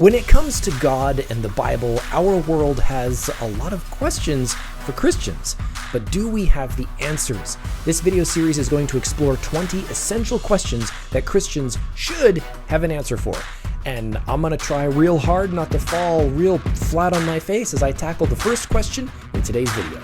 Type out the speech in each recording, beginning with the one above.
When it comes to God and the Bible, our world has a lot of questions for Christians. But do we have the answers? This video series is going to explore 20 essential questions that Christians should have an answer for. And I'm going to try real hard not to fall real flat on my face as I tackle the first question in today's video.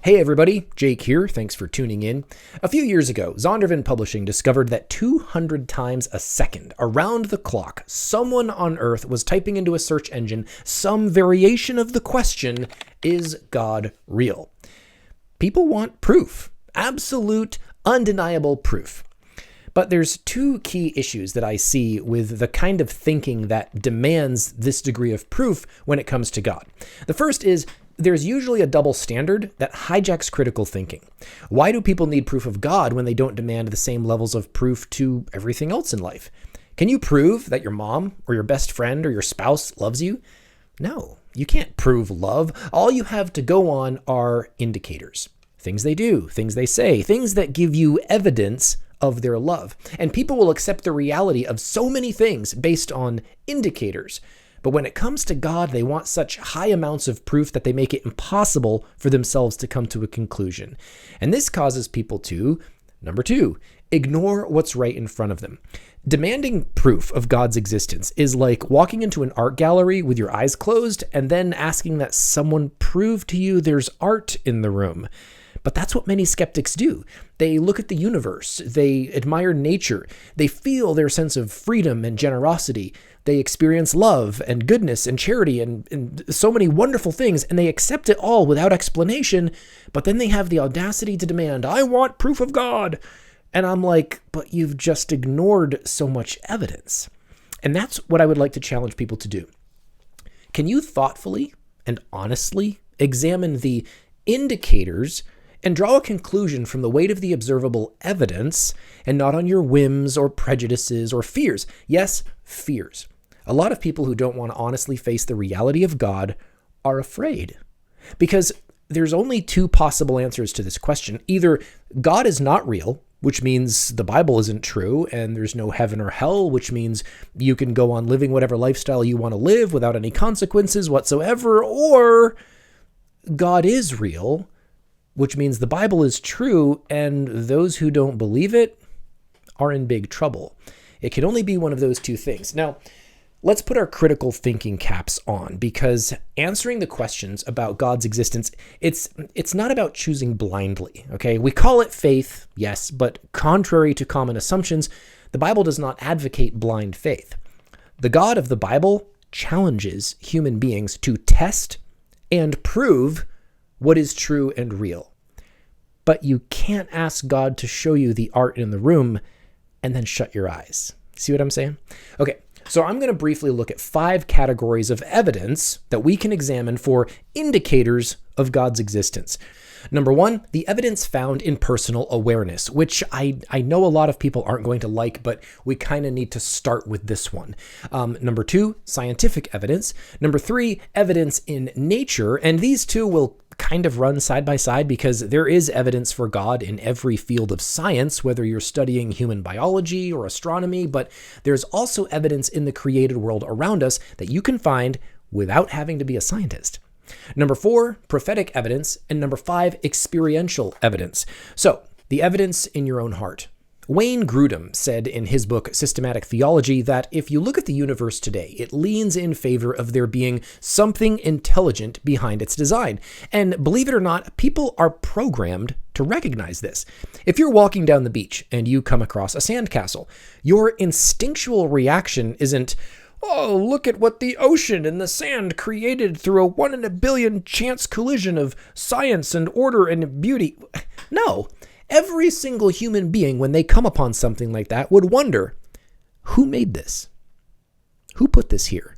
Hey everybody, Jake here, thanks for tuning in. A few years ago, Zondervan Publishing discovered that 200 times a second, around the clock, someone on Earth was typing into a search engine some variation of the question, is God real? People want proof, absolute, undeniable proof. But there's two key issues that I see with the kind of thinking that demands this degree of proof when it comes to God. The first is, there's usually a double standard that hijacks critical thinking. Why do people need proof of God when they don't demand the same levels of proof to everything else in life? Can you prove that your mom or your best friend or your spouse loves you? No, you can't prove love. All you have to go on are indicators. Things they do, things they say, things that give you evidence of their love. And people will accept the reality of so many things based on indicators. But when it comes to God, they want such high amounts of proof that they make it impossible for themselves to come to a conclusion. And this causes people to, number two, ignore what's right in front of them. Demanding proof of God's existence is like walking into an art gallery with your eyes closed and then asking that someone prove to you there's art in the room. But that's what many skeptics do. They look at the universe, they admire nature, they feel their sense of freedom and generosity, they experience love and goodness and charity and so many wonderful things, and they accept it all without explanation, but then they have the audacity to demand, I want proof of God. And I'm like, but you've just ignored so much evidence. And that's what I would like to challenge people to do. Can you thoughtfully and honestly examine the indicators and draw a conclusion from the weight of the observable evidence and not on your whims or prejudices or fears? Yes, fears. A lot of people who don't want to honestly face the reality of God are afraid because there's only two possible answers to this question. Either God is not real, which means the Bible isn't true and there's no heaven or hell, which means you can go on living whatever lifestyle you want to live without any consequences whatsoever, or God is real, which means the Bible is true, and those who don't believe it are in big trouble. It can only be one of those two things. Now, let's put our critical thinking caps on, because answering the questions about God's existence, it's not about choosing blindly, okay? We call it faith, yes, but contrary to common assumptions, the Bible does not advocate blind faith. The God of the Bible challenges human beings to test and prove what is true and real. But you can't ask God to show you the art in the room and then shut your eyes. See what I'm saying? Okay, so I'm going to briefly look at 5 categories of evidence that we can examine for indicators of God's existence. Number 1, the evidence found in personal awareness, which I know a lot of people aren't going to like, but we kind of need to start with this one. Number 2, scientific evidence. Number 3, evidence in nature, and these two will kind of run side by side because there is evidence for God in every field of science, whether you're studying human biology or astronomy, but there's also evidence in the created world around us that you can find without having to be a scientist. Number 4, prophetic evidence, and number 5, experiential evidence. So, the evidence in your own heart. Wayne Grudem said in his book, Systematic Theology, that if you look at the universe today, it leans in favor of there being something intelligent behind its design. And believe it or not, people are programmed to recognize this. If you're walking down the beach and you come across a sandcastle, your instinctual reaction isn't, oh, look at what the ocean and the sand created through a 1 in a billion chance collision of science and order and beauty. No. Every single human being, when they come upon something like that, would wonder, who made this? Who put this here?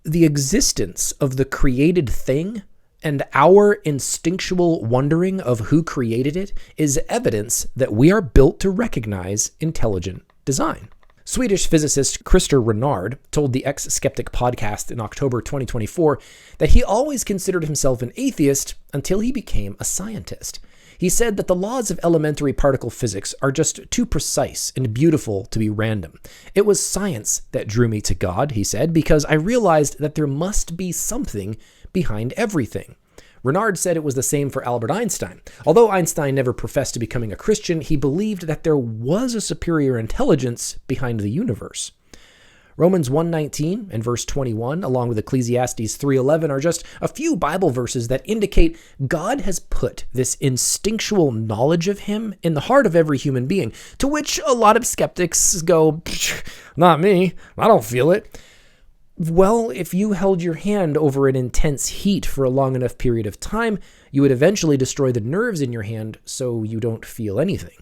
The existence of the created thing and our instinctual wondering of who created it is evidence that we are built to recognize intelligent design. Swedish physicist Christer Renard told the Ex-Skeptic podcast in October 2024 that he always considered himself an atheist until he became a scientist. He said that the laws of elementary particle physics are just too precise and beautiful to be random. It was science that drew me to God, he said, because I realized that there must be something behind everything. Renard said it was the same for Albert Einstein. Although Einstein never professed to becoming a Christian, he believed that there was a superior intelligence behind the universe. Romans 1:19 and verse 21, along with Ecclesiastes 3:11, are just a few Bible verses that indicate God has put this instinctual knowledge of him in the heart of every human being, to which a lot of skeptics go, not me, I don't feel it. Well, if you held your hand over an intense heat for a long enough period of time, you would eventually destroy the nerves in your hand so you don't feel anything.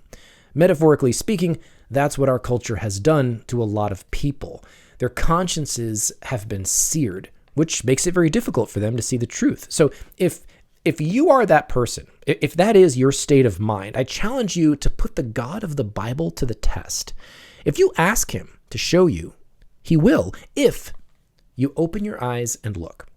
Metaphorically speaking, that's what our culture has done to a lot of people. Their consciences have been seared, which makes it very difficult for them to see the truth. So if you are that person, if that is your state of mind, I challenge you to put the God of the Bible to the test. If you ask him to show you, he will, if you open your eyes and look.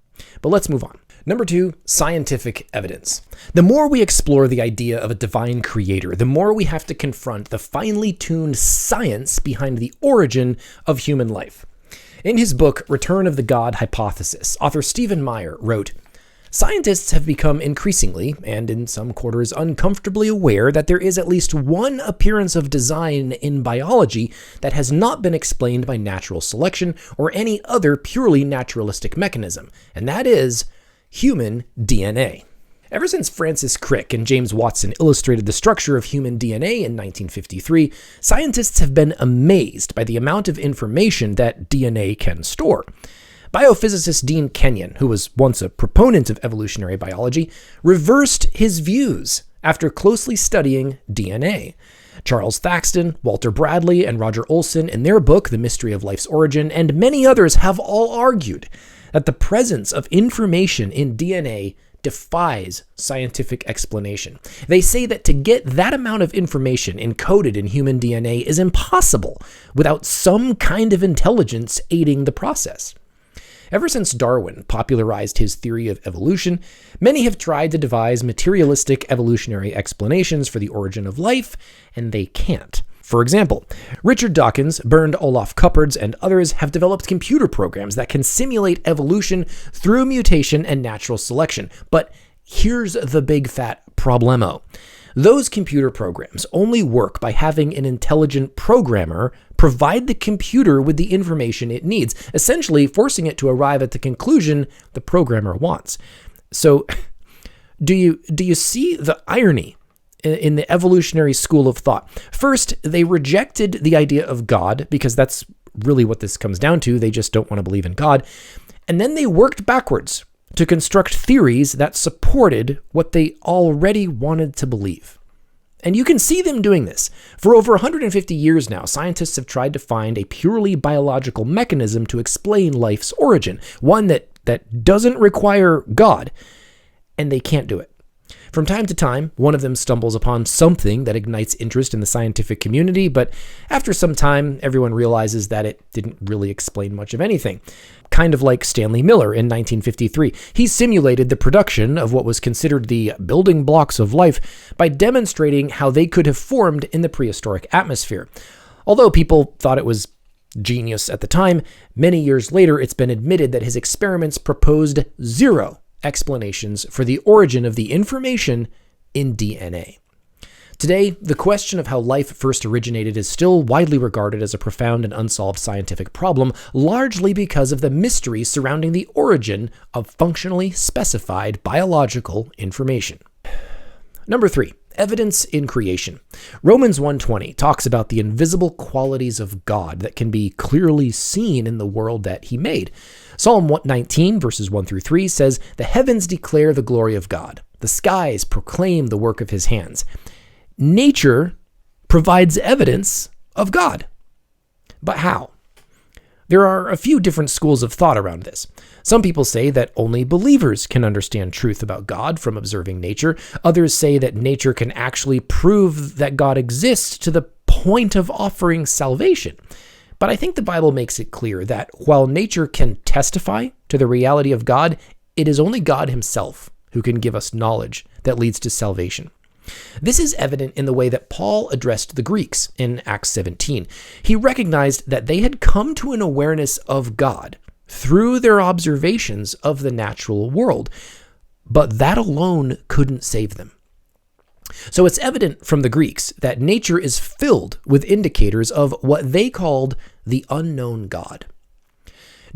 But let's move on. Number 2, scientific evidence. The more we explore the idea of a divine creator, the more we have to confront the finely tuned science behind the origin of human life. In his book, Return of the God Hypothesis, author Stephen Meyer wrote, "Scientists have become increasingly, and in some quarters uncomfortably aware that there is at least one appearance of design in biology that has not been explained by natural selection or any other purely naturalistic mechanism, and that is human DNA." Ever since Francis Crick and James Watson illustrated the structure of human DNA in 1953, scientists have been amazed by the amount of information that DNA can store. Biophysicist Dean Kenyon, who was once a proponent of evolutionary biology, reversed his views after closely studying DNA. Charles Thaxton, Walter Bradley, and Roger Olson, in their book, The Mystery of Life's Origin, and many others have all argued that the presence of information in DNA defies scientific explanation. They say that to get that amount of information encoded in human DNA is impossible without some kind of intelligence aiding the process. Ever since Darwin popularized his theory of evolution, many have tried to devise materialistic evolutionary explanations for the origin of life, and they can't. For example, Richard Dawkins, Bernd Olaf Cupperts, and others have developed computer programs that can simulate evolution through mutation and natural selection. But here's the big fat problemo. Those computer programs only work by having an intelligent programmer provide the computer with the information it needs, essentially forcing it to arrive at the conclusion the programmer wants. So, do you see the irony in the evolutionary school of thought? First, they rejected the idea of God, because that's really what this comes down to. They just don't want to believe in God. And then they worked backwards to construct theories that supported what they already wanted to believe. And you can see them doing this. For over 150 years now, scientists have tried to find a purely biological mechanism to explain life's origin, one that doesn't require God, and they can't do it. From time to time, one of them stumbles upon something that ignites interest in the scientific community, but after some time, everyone realizes that it didn't really explain much of anything. Kind of like Stanley Miller in 1953. He simulated the production of what was considered the building blocks of life by demonstrating how they could have formed in the prehistoric atmosphere. Although people thought it was genius at the time, many years later it's been admitted that his experiments proposed zero explanations for the origin of the information in DNA. Today, the question of how life first originated is still widely regarded as a profound and unsolved scientific problem, largely because of the mystery surrounding the origin of functionally specified biological information. Number 3, evidence in creation. Romans 1:20 talks about the invisible qualities of God that can be clearly seen in the world that he made. Psalm 119, verses 1 through 3 says, "The heavens declare the glory of God. The skies proclaim the work of his hands." Nature provides evidence of God. But how? There are a few different schools of thought around this. Some people say that only believers can understand truth about God from observing nature. Others say that nature can actually prove that God exists to the point of offering salvation. But I think the Bible makes it clear that while nature can testify to the reality of God, it is only God himself who can give us knowledge that leads to salvation. This is evident in the way that Paul addressed the Greeks in Acts 17. He recognized that they had come to an awareness of God through their observations of the natural world, but that alone couldn't save them. So it's evident from the Greeks that nature is filled with indicators of what they called the unknown God.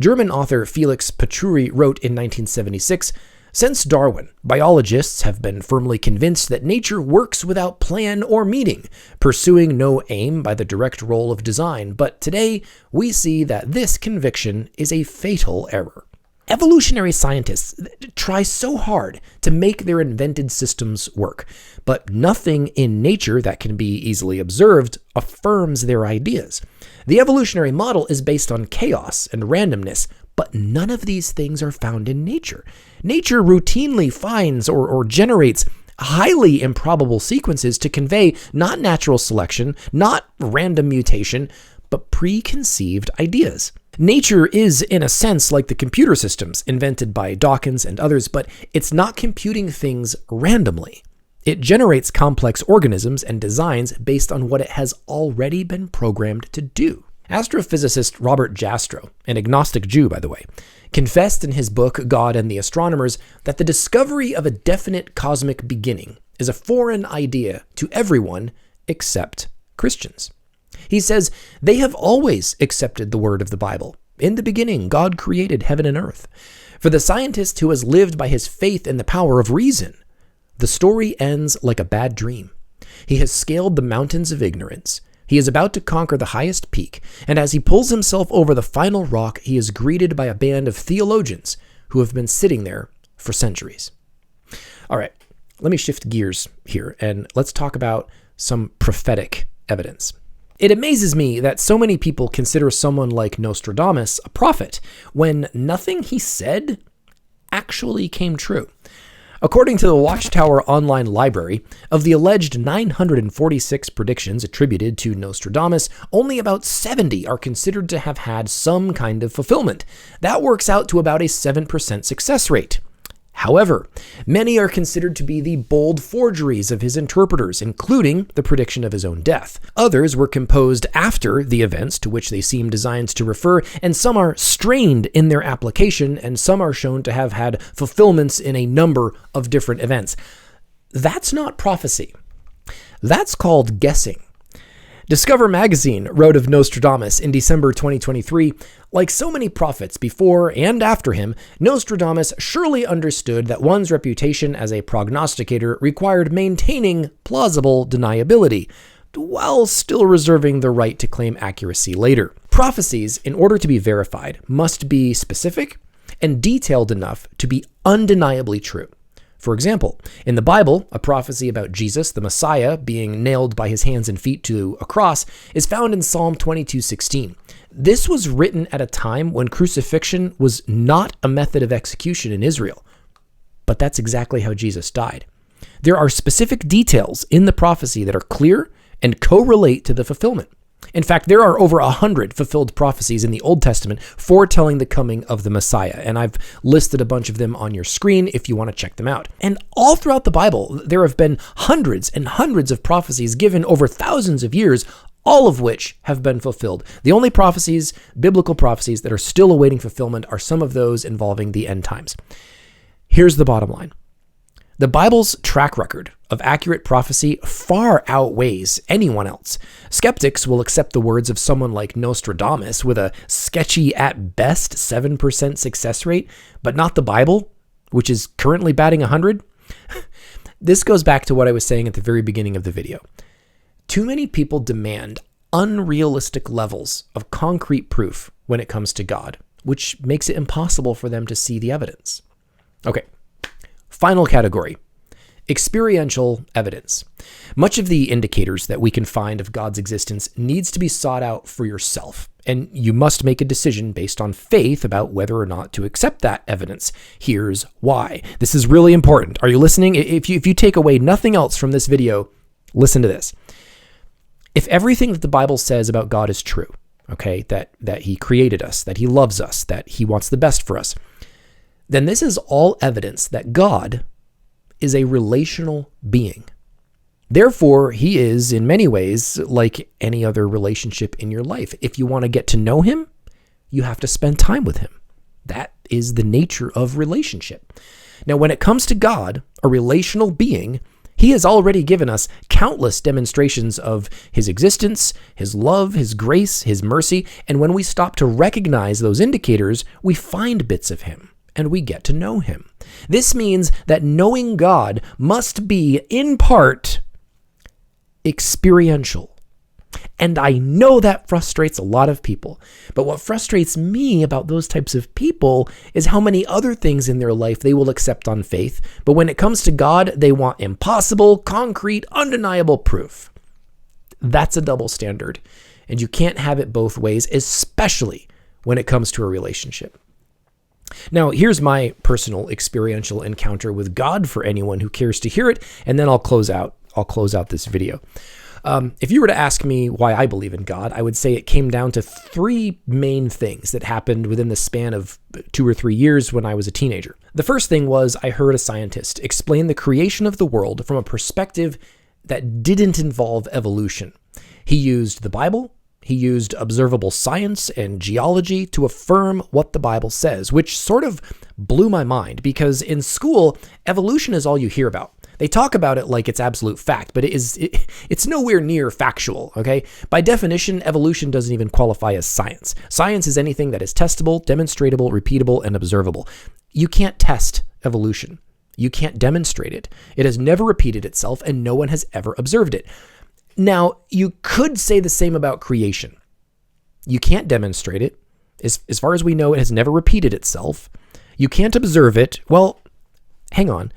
German author Felix Petrury wrote in 1976, "Since Darwin, biologists have been firmly convinced that nature works without plan or meaning, pursuing no aim by the direct role of design, but today we see that this conviction is a fatal error." Evolutionary scientists try so hard to make their invented systems work, but nothing in nature that can be easily observed affirms their ideas. The evolutionary model is based on chaos and randomness, but none of these things are found in nature. Nature routinely finds or generates highly improbable sequences to convey not natural selection, not random mutation, but preconceived ideas. Nature is, in a sense, like the computer systems invented by Dawkins and others, but it's not computing things randomly. It generates complex organisms and designs based on what it has already been programmed to do. Astrophysicist Robert Jastrow, an agnostic Jew, by the way, confessed in his book God and the Astronomers that the discovery of a definite cosmic beginning is a foreign idea to everyone except Christians. He says, "They have always accepted the word of the Bible. In the beginning, God created heaven and earth. For the scientist who has lived by his faith in the power of reason, the story ends like a bad dream. He has scaled the mountains of ignorance. He is about to conquer the highest peak, and as he pulls himself over the final rock, he is greeted by a band of theologians who have been sitting there for centuries." All right, let me shift gears here, and let's talk about some prophetic evidence. It amazes me that so many people consider someone like Nostradamus a prophet when nothing he said actually came true. According to the Watchtower Online Library, of the alleged 946 predictions attributed to Nostradamus, only about 70 are considered to have had some kind of fulfillment. That works out to about a 7% success rate. However, many are considered to be the bold forgeries of his interpreters, including the prediction of his own death. Others were composed after the events to which they seem designed to refer, and some are strained in their application, and some are shown to have had fulfillments in a number of different events. That's not prophecy. That's called guessing. Discover magazine wrote of Nostradamus in December 2023, "Like so many prophets before and after him, Nostradamus surely understood that one's reputation as a prognosticator required maintaining plausible deniability, while still reserving the right to claim accuracy later. Prophecies, in order to be verified, must be specific and detailed enough to be undeniably true. For example, in the Bible, a prophecy about Jesus, the Messiah, being nailed by his hands and feet to a cross is found in Psalm 22:16. This was written at a time when crucifixion was not a method of execution in Israel, but that's exactly how Jesus died. There are specific details in the prophecy that are clear and correlate to the fulfillment. In fact, there are over 100 fulfilled prophecies in the Old Testament foretelling the coming of the Messiah, and I've listed a bunch of them on your screen if you want to check them out. And all throughout the Bible, there have been hundreds and hundreds of prophecies given over thousands of years, all of which have been fulfilled. The only prophecies, biblical prophecies, that are still awaiting fulfillment are some of those involving the end times. Here's the bottom line. The Bible's track record of accurate prophecy far outweighs anyone else. Skeptics will accept the words of someone like Nostradamus with a sketchy at best 7% success rate, but not the Bible, which is currently batting 100. This goes back to what I was saying at the very beginning of the video. Too many people demand unrealistic levels of concrete proof when it comes to God, which makes it impossible for them to see the evidence. Okay. Final category, experiential evidence. Much of the indicators that we can find of God's existence needs to be sought out for yourself, and you must make a decision based on faith about whether or not to accept that evidence. Here's why. This is really important. Are you listening? If you take away nothing else from this video, listen to this. If everything that the Bible says about God is true, okay, that he created us, that he loves us, that he wants the best for us, then this is all evidence that God is a relational being. Therefore, he is, in many ways, like any other relationship in your life. If you want to get to know him, you have to spend time with him. That is the nature of relationship. Now, when it comes to God, a relational being, he has already given us countless demonstrations of his existence, his love, his grace, his mercy, and when we stop to recognize those indicators, we find bits of him and we get to know him. This means that knowing God must be, in part, experiential. And I know that frustrates a lot of people. But what frustrates me about those types of people is how many other things in their life they will accept on faith. But when it comes to God, they want impossible, concrete, undeniable proof. That's a double standard. And you can't have it both ways, especially when it comes to a relationship. Now, here's my personal experiential encounter with God for anyone who cares to hear it, and then I'll close out this video. If you were to ask me why I believe in God, I would say it came down to three main things that happened within the span of 2 or 3 years when I was a teenager. The first thing was I heard a scientist explain the creation of the world from a perspective that didn't involve evolution. He used the Bible, he used observable science and geology to affirm what the Bible says, which sort of blew my mind because in school, evolution is all you hear about. They talk about it like it's absolute fact, but it's nowhere near factual, okay? By definition, evolution doesn't even qualify as science. Science is anything that is testable, demonstratable, repeatable, and observable. You can't test evolution. You can't demonstrate it. It has never repeated itself, and no one has ever observed it. Now, you could say the same about creation. You can't demonstrate it. As far as we know, it has never repeated itself. You can't observe it. Well, hang on.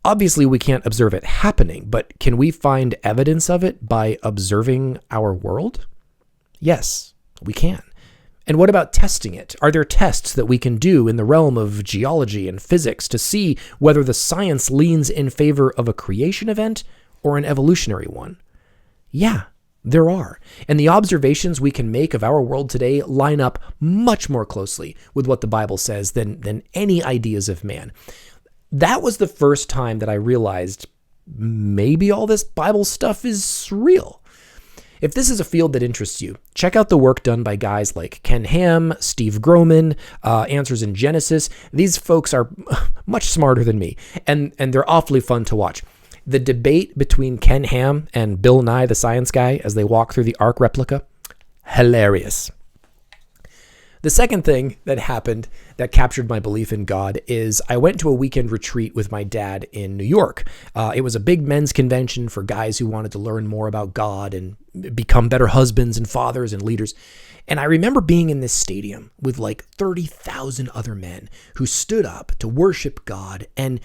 Obviously, we can't observe it happening, but can we find evidence of it by observing our world? Yes, we can. And what about testing it? Are there tests that we can do in the realm of geology and physics to see whether the science leans in favor of a creation event or an evolutionary one? Yeah, there are. And the observations we can make of our world today line up much more closely with what the Bible says than any ideas of man. That was the first time that I realized maybe all this Bible stuff is real. If this is a field that interests you, check out the work done by guys like Ken Ham, Steve Groman, Answers in Genesis. These folks are much smarter than me, and they're awfully fun to watch. The debate between Ken Ham and Bill Nye, the science guy, as they walk through the Ark replica, hilarious. The second thing that happened that captured my belief in God is I went to a weekend retreat with my dad in New York. It was a big men's convention for guys who wanted to learn more about God and become better husbands and fathers and leaders. And I remember being in this stadium with like 30,000 other men who stood up to worship God, and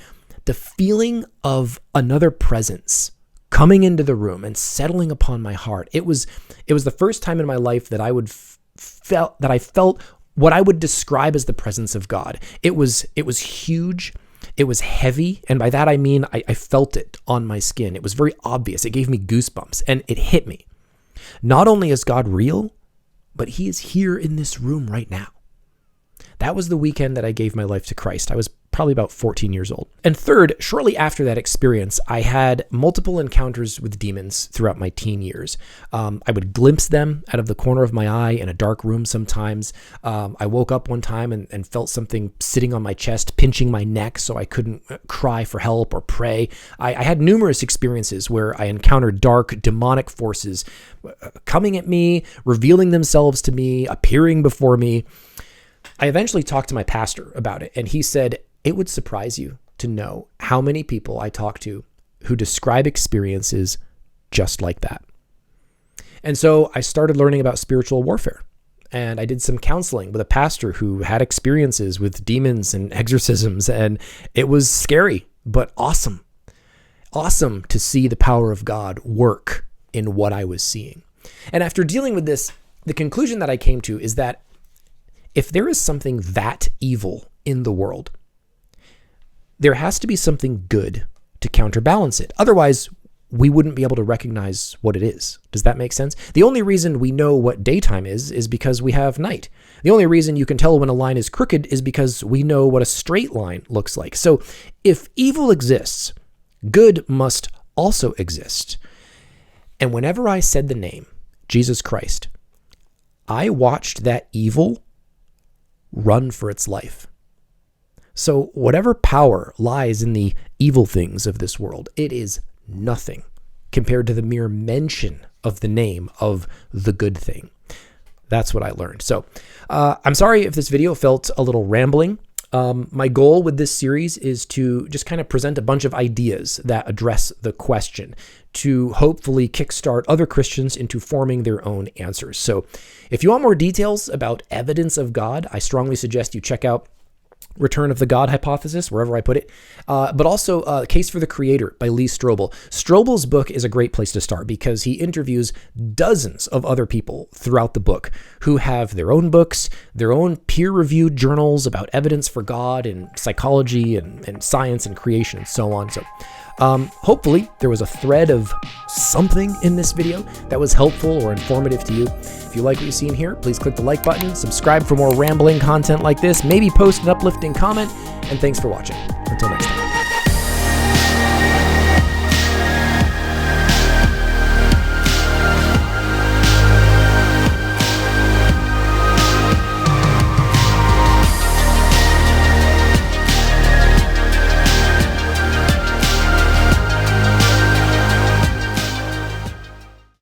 the feeling of another presence coming into the room and settling upon my heart. It was the first time in my life that I felt what I would describe as the presence of God. It was huge. It was heavy. And by that, I mean, I felt it on my skin. It was very obvious. It gave me goosebumps and it hit me. Not only is God real, but he is here in this room right now. That was the weekend that I gave my life to Christ. I was probably about 14 years old. And third, shortly after that experience, I had multiple encounters with demons throughout my teen years. I would glimpse them out of the corner of my eye in a dark room sometimes. I woke up one time and felt something sitting on my chest, pinching my neck so I couldn't cry for help or pray. I had numerous experiences where I encountered dark, demonic forces coming at me, revealing themselves to me, appearing before me. I eventually talked to my pastor about it, and he said, it would surprise you to know how many people I talk to who describe experiences just like that. And so I started learning about spiritual warfare, and I did some counseling with a pastor who had experiences with demons and exorcisms, and it was scary, but awesome. Awesome to see the power of God work in what I was seeing. And after dealing with this, the conclusion that I came to is that if there is something that evil in the world, there has to be something good to counterbalance it. Otherwise, we wouldn't be able to recognize what it is. Does that make sense? The only reason we know what daytime is because we have night. The only reason you can tell when a line is crooked is because we know what a straight line looks like. So if evil exists, good must also exist. And whenever I said the name, Jesus Christ, I watched that evil run for its life. So whatever power lies in the evil things of this world, it is nothing compared to the mere mention of the name of the good thing. That's what I learned. So I'm sorry if this video felt a little rambling. My goal with this series is to just kind of present a bunch of ideas that address the question, to hopefully kickstart other Christians into forming their own answers. So if you want more details about evidence of God, I strongly suggest you check out Return of the God Hypothesis, wherever I put it, but also Case for the Creator by Lee Strobel. Strobel's book is a great place to start because he interviews dozens of other people throughout the book who have their own books, their own peer-reviewed journals about evidence for God and psychology and science and creation and so on. So hopefully there was a thread of something in this video that was helpful or informative to you. If you like what you've seen here, please click the like button, subscribe for more rambling content like this, maybe post an uplifting comment, and thanks for watching. Until next time.